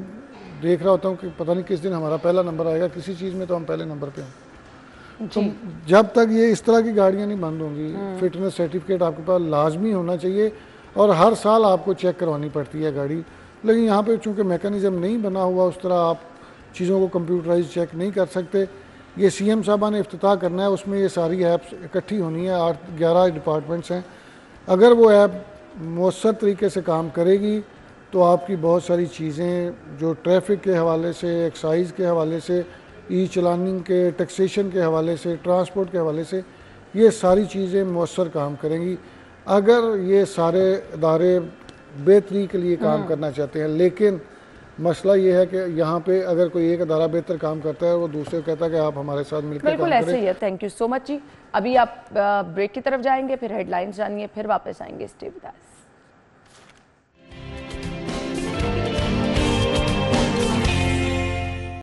देख रहा होता हूँ कि पता नहीं किस दिन हमारा पहला नंबर आएगा, किसी चीज़ में तो हम पहले नंबर पे हैं। तो जब तक ये इस तरह की गाड़ियाँ नहीं बंद होंगी, फिटनेस सर्टिफिकेट आपके पास लाजमी होना चाहिए और हर साल आपको चेक करवानी पड़ती है गाड़ी। लेकिन यहाँ पे चूँकि मैकेनिज़्म नहीं बना हुआ, उस तरह आप चीज़ों को कंप्यूटराइज चेक नहीं कर सकते। ये CM साहबा ने इफ्तिताह करना है, उसमें ये सारी ऐप्स इकट्ठी होनी है, 8-11 डिपार्टमेंट्स हैं। अगर वो ऐप मौसर तरीके से काम करेगी तो आपकी बहुत सारी चीज़ें जो ट्रैफिक के हवाले से, एक्साइज़ के हवाले से, ई चलानिंग के, टैक्सेशन के हवाले से, ट्रांसपोर्ट के हवाले से, ये सारी चीज़ें मौसर काम करेंगी। अगर ये सारे इदारे बेहतरी के लिए काम करना चाहते हैं, लेकिन मसला ये है कि यहाँ पे अगर कोई एक अदारा बेहतर काम करता है, वो दूसरे को कहता है कि आप हमारे साथ मिलकर काम बिल्कुल करें। ऐसे ही है। थैंक यू सो मच जी। अभी आप ब्रेक की तरफ जाएंगे, फिर हेडलाइंस जानिए, फिर वापस आएंगे। Stay with us.